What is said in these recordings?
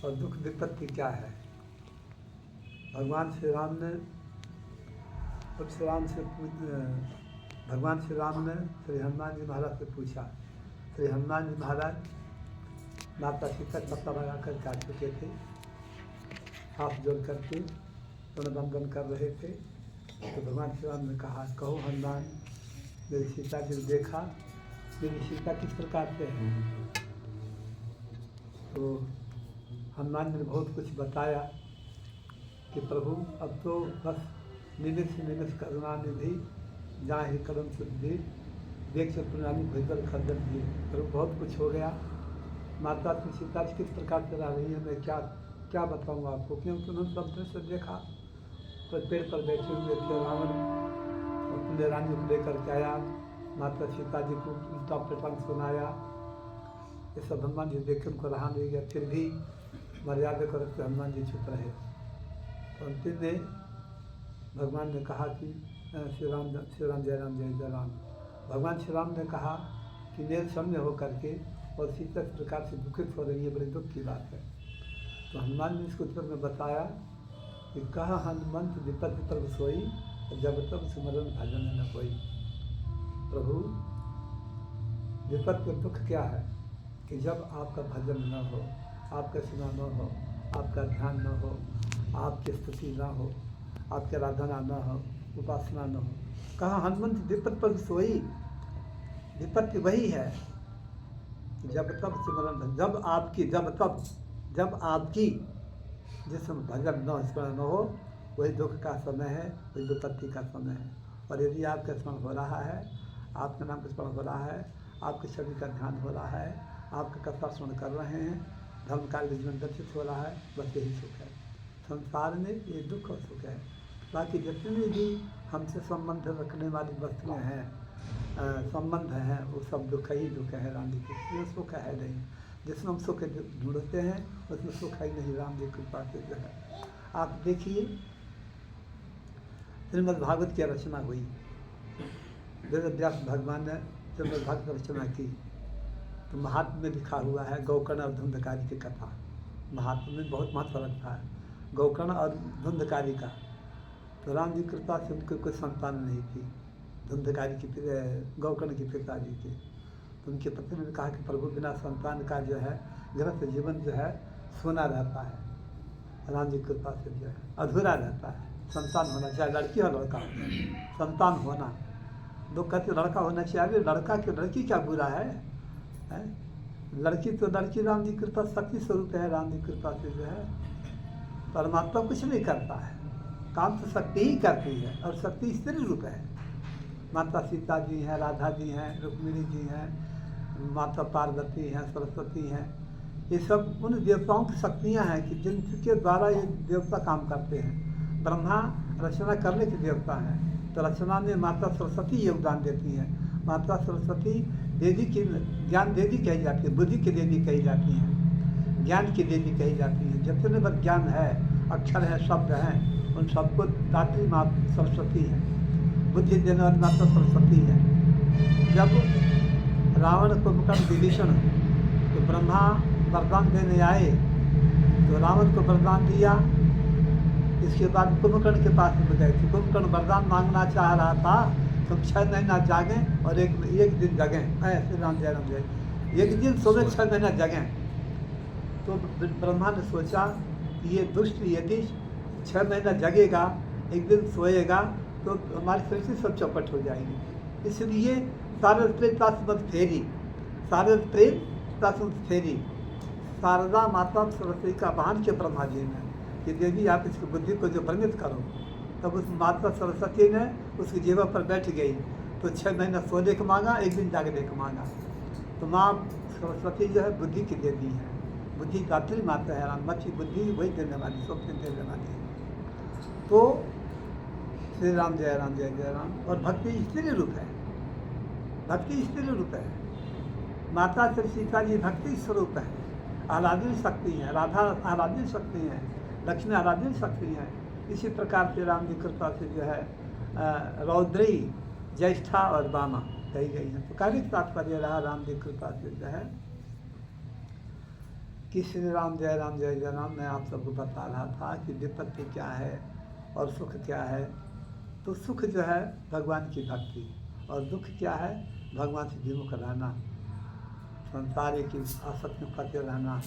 और दुख विपत्ति क्या है। भगवान श्री राम ने श्री हनुमान जी महाराज से पूछा। श्री हनुमान जी महाराज माता सीता पत्ता लगा कर जा चुके थे, हाथ जोड़ करके वंदन कर रहे थे। तो भगवान श्री राम ने कहा, कहो हनुमान, मेरी सीता जी देखा, मेरी सीता किस प्रकार से है। तो हनुमान जी ने बहुत कुछ बताया कि प्रभु अब तो बस निमिष निमिष करुणा निधि, जहाँ ही कदम शुद्धि, देख से प्रणाली भीतर खर्जन दिए। प्रभु बहुत कुछ हो गया। माता की सीता किस प्रकार से रह रही है, मैं क्या बताऊँ आपको, क्योंकि उन्होंने सब दृश्य देखा। तो पेड़ पर बैठे हुए थे रावण, अपने रानी को लेकर के आया, माता सीता जी को उल्टा प्रसंग सुनाया। ये सब हनुमान जी देख के उनको रहा नहीं गया, फिर भी मर्यादा करके हनुमान जी चुप रहे। तो अंतिम में भगवान ने कहा कि श्री राम जय राम जय जय राम। भगवान श्री राम ने कहा कि मेरे सामने होकर के और सीता इस प्रकार से दुखित हो रही है, बड़े दुख की बात है। तो हनुमान ने इसको उत्तर में बताया कि कहा हनुमंत विपत्ति पर सोई, जब तब सुमरन भजन न होई। प्रभु विपत्ति दुख क्या है कि जब आपका भजन न हो, आपका सुना न हो, आपका ध्यान न हो, आपकी स्तुति न हो, आपकी आराधना न हो, उपासना न हो। कहा हनुमंत विपत्ति पर सोई। विपत्ति वही है जब तब सुमरन, जब आपकी जिसमें भजन न स्मरण न हो, वही दुख का समय है, वही विपत्ति का समय है। और यदि आपका स्मरण हो रहा है, आपके नाम का स्मरण हो रहा है, आपके शरीर का ध्यान हो रहा है, आपका कथा स्मरण कर रहे हैं, धर्म कार्य का जीवन व्यतीत हो रहा है, बस यही सुख है। संसार में ये दुख और सुख है। बाकी जितने भी हमसे संबंध रखने वाली वस्तुएँ हैं, संबंध हैं, वो सब दुख ही दुख है। राम जी की सुख है नहीं। जिसमें हम सुख ढूंढते हैं उसमें सुख है नहीं। राम जी कृपा से जो है, आप देखिए श्रीमद् भागवत की रचना हुई, वेद व्यास भगवान ने श्रीमद् भागवत रचना की। तो महात्म्य में लिखा हुआ है गौकर्ण और धुंधकारी की कथा। महात्म्य में बहुत महत्व रखता है गौकर्ण और धुंधकारी का। तो राम जी कृपा से उनकी कोई संतान नहीं थी, धुंधकारी की गौकर्ण की पिताजी की। तो उनके पति ने कहा कि प्रभु बिना संतान का जो है गृहस्थ जीवन जो है सोना रहता है। राम जी कृपा से जो है अधूरा रहता है। संतान होना चाहिए, लड़की हो लड़का हो, संतान होना। लोग कहते लड़का होना चाहिए, लड़का की लड़की क्या बुरा है? लड़की तो लड़की राम जी कृपा शक्ति स्वरूप है। राम जी कृपा से जो है परमात्मा कुछ नहीं करता है, काम तो शक्ति ही करती है, और शक्ति स्त्री रूप है। माता सीता जी हैं, राधा जी हैं, रुक्मिणी जी हैं, माता पार्वती हैं, सरस्वती हैं। ये सब उन देवताओं की शक्तियाँ हैं कि जिनके द्वारा ये देवता काम करते हैं। ब्रह्मा रचना करने के देवता हैं, तो रचना में माता सरस्वती योगदान देती हैं। माता सरस्वती देवी की ज्ञान देवी कही जाती है, बुद्धि की देवी कही जाती हैं, ज्ञान की देवी कही जाती है। जितने पर ज्ञान है, अक्षर है, शब्द हैं, उन सबको दात्री माँ सरस्वती है। बुद्धि देने वाली माता सरस्वती है। जब रावण कुंभकर्ण विभीषण तो ब्रह्मा वरदान देने आए, तो रावण को वरदान दिया। इसके बाद कुंभकर्ण के पास में गए थे। कुंभकर्ण वरदान मांगना चाह रहा था, तो 6 महीना जागें और एक दिन जगें। ऐसे राम जय राम जय। एक दिन सोने 6 महीना जगें। तो ब्रह्मा ने सोचा कि ये दुष्ट यदि 6 महीना जगेगा, एक दिन सोएगा, तो हमारी सृष्टि सब चौपट हो जाएगी। इसलिए शारद प्रेम तासमत फेरी, शारद प्रेम तासमत फेरी। शारदा माता सरस्वती का वाहन के ब्रह्मा जी ने कि देवी आप इसकी बुद्धि को जो भ्रमित करो। तब उस माता सरस्वती ने उसकी जेवा पर बैठ गई। तो 6 महीना सोने को मांगा, एक दिन जागने को मांगा। तो माँ सरस्वती जो है बुद्धि की देवी है, बुद्धि दात्री माता है। रामची बुद्धि वही देने वाली, स्वप्न देने वाली है। तो श्री राम जय राम। और भक्ति स्त्री रूप है, भक्ति स्त्री रूप है। माता श्री सीता जी भक्ति स्वरूप है, आराध्य शक्ति है। राधा आराध्य शक्ति है, लक्ष्मी आराध्य शक्ति है। इसी प्रकार से राम जी कृपा से जो है रौद्री, ज्येष्ठा और वामा कही गई है। तो कार्य तात्पर्य रहा राम जी कृपा से जो है कि श्री राम जय जय राम। मैं आप सबको बता रहा था कि विपत्ति क्या है और सुख क्या है। तो सुख जो है भगवान की भक्ति, और दुख क्या है भगवान से विमुख रहना, संसार की आसक्ति में फंसे रहना,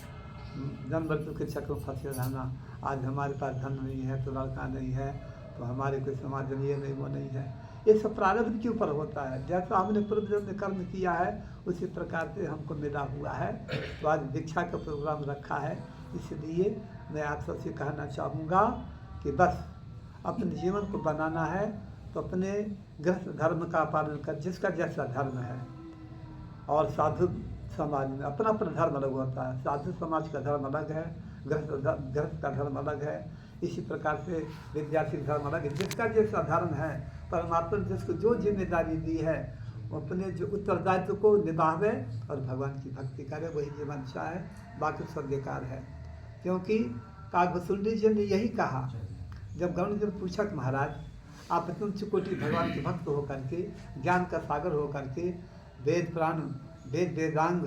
जन्म मृत्यु के चक्र में फंसे रहना। आज हमारे पास धन नहीं है तो लड़का नहीं है, तो हमारे कोई समाज में ये नहीं वो नहीं है। ये सब प्रारब्ध के ऊपर होता है। जैसा हमने पूर्व जन्म में कर्म किया है उसी प्रकार से हमको मिला हुआ है। तो आज दीक्षा का प्रोग्राम रखा है, इसलिए मैं आप सबसे कहना चाहूँगा कि बस अपने जीवन को बनाना है तो अपने गृहस्थ धर्म का पालन कर, जिसका जैसा धर्म है। और साधु समाज में अपना अपना धर्म अलग होता है। साधु समाज का धर्म अलग है, गृहस्थ का धर्म अलग है। इसी प्रकार से विद्यार्थी धर्म अलग है। जिसका जैसा धर्म है, परमात्मा ने जिसको जो जिम्मेदारी दी है वो अपने जो उत्तरदायित्व को निभावे और भगवान की भक्ति करे, वही जीवन अच्छा है। बाकी सब बेकार है। क्योंकि काकभूषुंडी जी ने यही कहा, जब गरुड़ जी ने पूछा कि महाराज आप इतने उच्च कोटि भगवान के भक्त होकर के, ज्ञान का सागर होकर के, वेद पुराण वेद वेदांग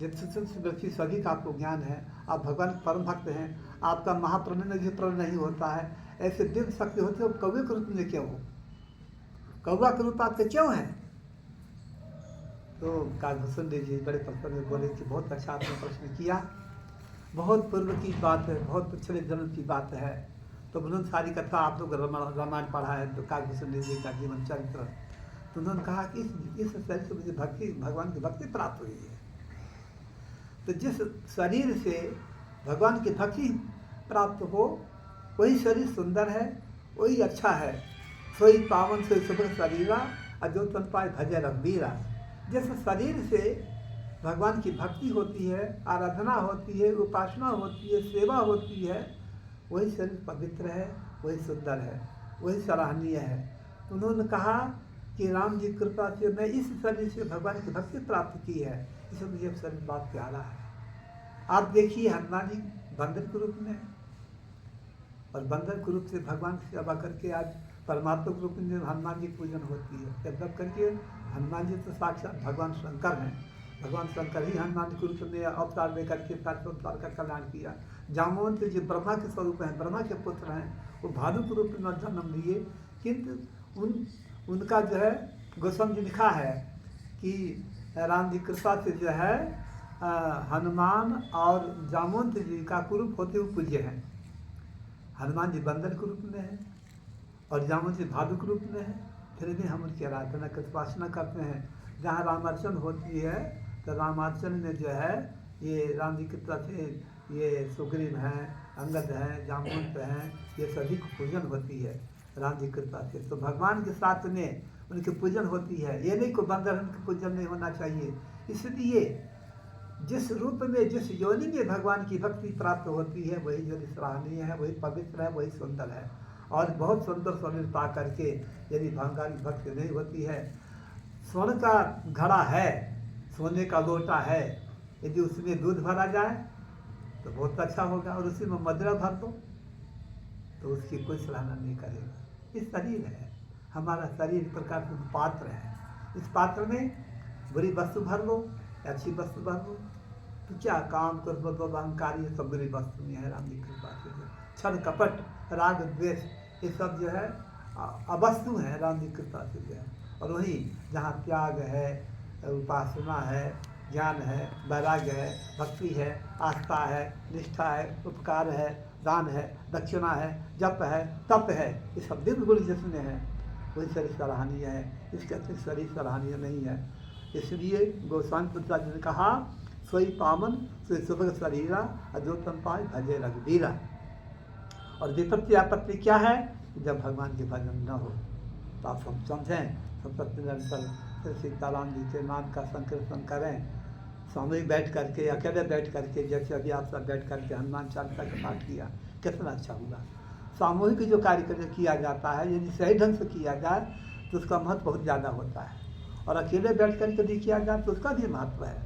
जितनी सभी का आपको ज्ञान है, आप भगवान के परम भक्त हैं, आपका महाप्रणय में भी प्रण नहीं होता है, ऐसे दिव्य शक्ति होती है, कौवे के रूप में क्यों हो? कौवा के रूप आपके क्यों है? तो काकभूषुंडी जी बड़े प्रसन्न में बोले कि बहुत अच्छा आपने प्रश्न किया, बहुत पूर्व की बात है, बहुत पिछले जन्म की बात है। तो उन्होंने सारी कथा आप लोग रामायण पढ़ा है, तो काकभूषुंडी जी का जीवन चरित्र, तो उन्होंने कहा कि इस शरीर से मुझे भक्ति, भगवान की भक्ति प्राप्त हुई है। तो जिस शरीर से भगवान की भक्ति प्राप्त हो वही शरीर सुंदर है, वही अच्छा है। सोई पावन सोई सुभग शरीरा अजो तन पाए भजय रघुबीरा। जिस शरीर से भगवान की भक्ति होती है, आराधना होती है, उपासना होती है, सेवा होती है, वही शरीर पवित्र है, वही सुंदर है, वही सराहनीय है। तो उन्होंने कहा कि राम जी कृपा से मैं इस शरीर से भगवान की भक्ति प्राप्त की है, इसलिए मुझे शरीर बहुत प्यारा है। आप देखिए हनुमान जी बंदर के रूप में, और बंदर के रूप से भगवान की सेवा करके आज परमात्मा के रूप में हनुमान जी की पूजन होती है। जब करके हनुमान जी तो साक्षात भगवान शंकर हैं। भगवान शंकर ही हनुमान के रूप में अवतार लेकर के संसार का कल्याण किया। जामवंत जी ब्रह्मा के स्वरूप हैं, ब्रह्मा के पुत्र हैं, वो भालू के रूप में जन्म लिए। किंतु उनका जो है गोस्वामी जी लिखा है कि राम जी कृपा से जो है हनुमान और जामवंत जी का कुरूप होते हुए पूज्य हैं। हनुमान जी बंदर के रूप में है और जामवंत जी भालू के रूप में है, फिर भी हम उनकी आराधना कर उपासना करते हैं। जहाँ रामार्चन होती है तो रामार्चन में जो है ये राम जी की तरफ से ये सुग्रीव हैं, अंगद हैं, जामवंत हैं, ये सभी को पूजन होती है राम जी कृपा से। तो भगवान के साथ में उनकी पूजन होती है। ये नहीं को बंदर उनका पूजन नहीं होना चाहिए। इसलिए जिस रूप में, जिस योनि में भगवान की भक्ति प्राप्त होती है वही जो सराहनीय है, वही पवित्र है, वही सुंदर है। और बहुत सुंदर शरीर पा करके यदि भगवान की भक्ति नहीं होती है, स्वर्ण का घड़ा है, सोने का लोटा है, यदि उसमें दूध भरा जाए तो बहुत अच्छा होगा, और उसी में मदिरा भर दो तो उसकी कोई सराहना नहीं करेगा। ये शरीर है, हमारा शरीर एक प्रकार से पात्र है। इस पात्र में बुरी वस्तु भर लो, अच्छी वस्तु भर लो, तो क्या काम कर अहंकार, ये सब बुरी वस्तु में है। राम जी कृपा से छल कपट राग द्वेष ये सब जो है अवस्तु हैं राम जी कृपा से जो है। और वही जहाँ त्याग है, उपासना है, ज्ञान है, वैराग्य है, भक्ति है, आस्था है, निष्ठा है, उपकार है, दान है, दक्षिणा है, जप है, तप है, ये सब दिव्य गुण जिसमें है वही शरीर सराहनीय है। इसके अतिरिक्त शरीर सराहनीय नहीं है। इसलिए गोस्वामी तुलसीदास जी ने कहा सोई पावन सोई सुभग शरीरा अजोतम पाए भजे रघुबीरा। और विपत्ति आपत्ति क्या है? जब भगवान के भजन न हो। तो आप सब समझें, सब निरंतर सीताराम जी के नाम का संकीर्तन करें, सामूहिक बैठ करके, अकेले बैठ करके, जैसे अभी आप सब बैठ करके हनुमान चालीसा का पाठ किया, कितना अच्छा हुआ। सामूहिक जो कार्य किया जाता है यदि सही ढंग से किया जाए तो उसका महत्व बहुत ज़्यादा होता है, और अकेले बैठ करके भी किया जाए तो उसका भी महत्व है।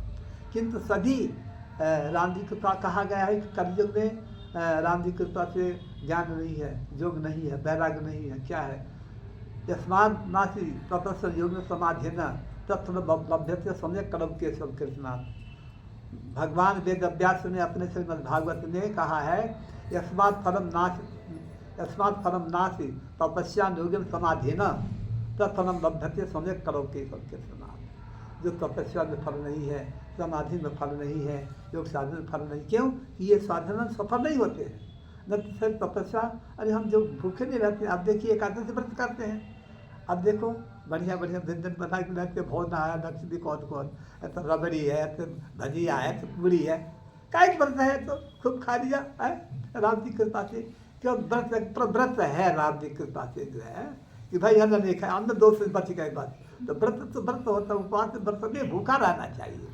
किंतु सभी राम जी कृपा कहा गया है कि कलयुग में राम जी कृपा से ज्ञान नहीं है, योग नहीं है, वैराग्य नहीं है। क्या है? यस्मात् नासी ततस्य योग समाधि न तत्र लभ्यते सम्यक कर्म केशव कृष्णात्। भगवान वेद व्यास ने अपने श्रीमद् भागवत में कहा है, यस्मात् फलम नास्ति तपस्या योगम समाधिन तत्फलम लभ्यते सम्यक करोति सबके समान। जो तपस्या में फल नहीं है, समाधि में फल नहीं है, योग साधन में फल नहीं, क्यों? ये साधन सफल नहीं होते हैं। न तो सिर्फ तपस्या, अरे हम जो भूखे नहीं रहते, अब देखिए एकादशी व्रत करते हैं, अब देखो बढ़िया बढ़िया व्यंजन बना के लाते, भोजन आया, लक्ष्मी कौन कौन, तो रबड़ी है, तो भजिया है, तो पूरी है, काय व्रत है तो खूब खा लिया है राम जी की कृपा से। क्यों? व्रत है राम जी की कृपा से जो है कि भाई अन्न नहीं खाए, अन्न दोष से बच गए बस। तो व्रत होता है, उपवास व्रत में भूखा रहना चाहिए।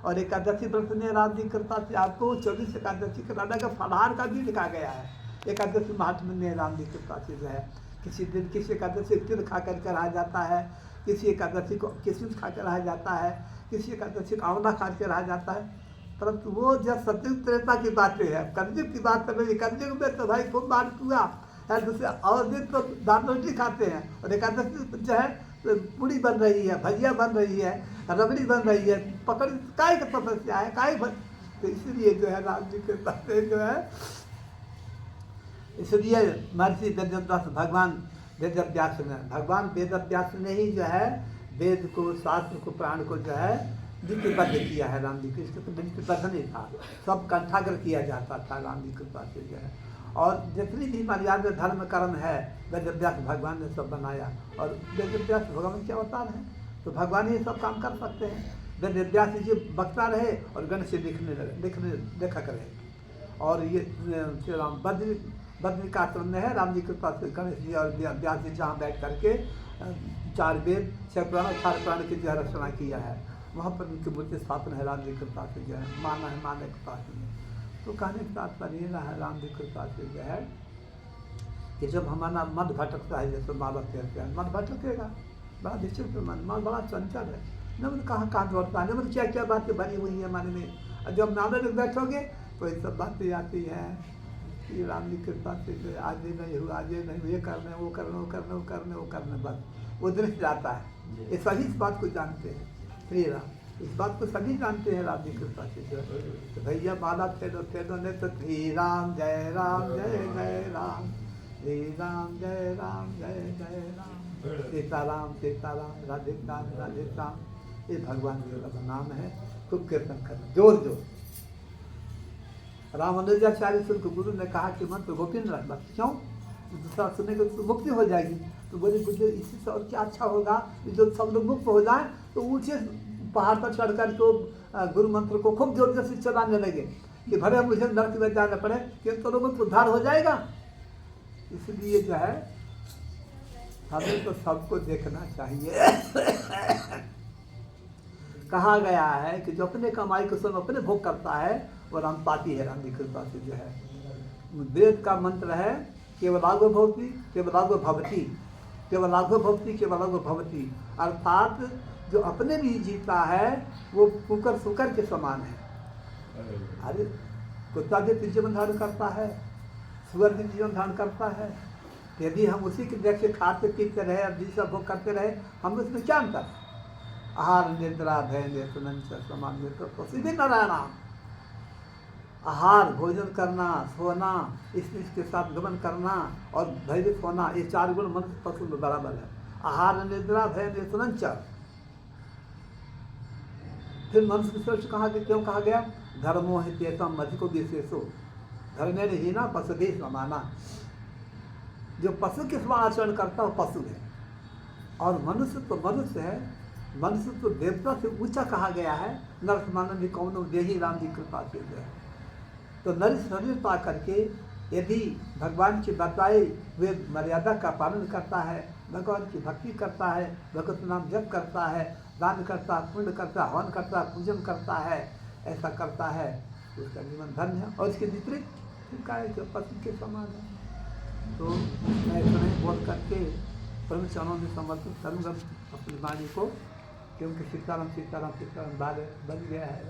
और एकादशी व्रत में राम जी की कृपा से आपको 24 एकादशी कराने का फलाहार का भी लिखा गया है। एकादशी महात्म्य में राम जी की कृपा से जो है किसी दिन किसी एकादशी तिल खा कर रहा जाता है, किसी एकादशी को किशमिश खा कर रहा जाता है, किसी एकादशी को आंवला खा के रहा जाता है। परंतु वो जब सतयुग त्रेता की बातें है, कलयुग की बात कर रही है। कलयुग में तो भाई खूब मार हुआ है, दूसरे और दिन तो दाल रोटी खाते हैं, और एकादशी जो है पूड़ी बन रही है, भजिया बन रही है, रबड़ी बन रही है, पकड़ काय का तपस्या है, काय तो इसलिए जो है राम जी के बातें जो है, इसलिए महर्षि वेदव्यास भगवान वेदव्यास ने ही जो है वेद को, शास्त्र को, प्राण को जो है लिपिबद्ध किया है। राम जी की तो लिपिबद्ध नहीं था, सब कंठाग्र किया जाता था राम जी के पास से जो है। और जितनी भी मर्यादा धर्म कर्म है वेदव्यास भगवान ने सब बनाया, और वेदव्यास भगवान के अवतार हैं, तो भगवान ही सब काम कर सकते हैं। वेदव्यास जी बकता रहे और गण से लेखक रहे। और ये श्री राम बद्री का आश्रम में है, राम जी के पास गणेश जी और व्यास जी जहाँ बैठ करके 4 वेद 6 पुराण 4 पुराण की जो है रचना किया है, वहाँ पर उनकी मूर्ति स्थापना है राम जी के पास से जो है, माने के पास में। तो कहने के साथ पर ये है राम जी के पास से जो है कि जब हमारा मन भटकता है, जैसे मालक कहते हैं मन भटकेगा, बड़ा विचित्र मन बड़ा चंचल है, न मन कहाँ दौड़ता है, न मन क्या क्या बातें बनी हुई है मन में। और जब नाले में बैठोगे तो ये सब बातें आती हैं कि राम जी के पास से आज ये नहीं हुआ, आज ये नहीं हुआ, ये करना है, वो करना, वो करना, वो करना, वो करना, बस वो दृष्टि जाता है। ये सभी इस बात को जानते हैं, श्री राम इस बात को सभी जानते हैं राम जी के पास से जो है। तो भैया माला फेदो ने तो श्री राम जय राम जय जय राम, श्री राम जय राम जय जय राम, सीताराम सीताराम राधे राम राधे राम, ये भगवान जी का नाम है। खूब कीर्तन करना जोर जोर। रामानुजाचार्य शुल्क गुरु ने कहा कि मंत्र गोपीन रखना, क्यों? दूसरा सुनने को तो मुक्ति हो जाएगी। तो बोले बुझे इससे और क्या अच्छा होगा, जो सब लोग मुक्त हो जाए तो ऊँचे पहाड़ पर चढ़ कर तो गुरु मंत्र को खूब जोर जोर से चलाने लगे कि भले मुझे नर्क में जाना पड़े, कि तो लोगों को उद्धार हो जाएगा। इसलिए जो है हमें तो सबको देखना चाहिए। कहा गया है कि जो अपने कमाई को स्वयं अपने भोग करता है वो राम पाती है। राम जी कृपा से जो है वेद का मंत्र है केवलागो भवति केवलागो भवति, केवलागो भवति केवलागो भवति, अर्थात जो अपने भी जीता है वो कुकर सुकर के समान है। अरे कुत्ता भी जीवन धारण करता है, सुअर भी जीवन धारण करता है, यदि हम उसी के जैसे खाते पीते रहे और जिसका भोग करते रहे, हम उसमें क्या अंतर? आहार निद्रा भय समान प्रसिद्धि नारायण। आहार भोजन करना, सोना, इसके साथ गमन करना और भयभीत होना, ये 4 गुण मनुष्य पशु में बराबर है। आहार निद्रा भय सुनंच। फिर मनुष्य श्रेष्ठ कहा कि क्यों कहा गया? धर्मो हितेतम अधिको विशेषो धर्मे हीना पशु भी समाना। जो पशु के समान आचरण करता है वो पशु है, और मनुष्य तो मनुष्य है, मनुष्य तो देवता से ऊंचा कहा गया है। नर मानव भी कौन देही राम जी कृपा से है। तो नर शरीर पा करके यदि भगवान की बताए वे मर्यादा का पालन करता है, भगवान की भक्ति करता है, भगवत नाम जप करता है, दान करता, पुण्य करता, हवन करता, पूजन करता है, ऐसा करता है तो उसका जीवन धन्य है। और इसके विपरीत का पशु के समान है। तो मैं इतना ही बोल करके परम चरणों में समर्पित करूँगा अपनी वाणी को, क्योंकि सीताराम सीताराम सीताराम बन गया है।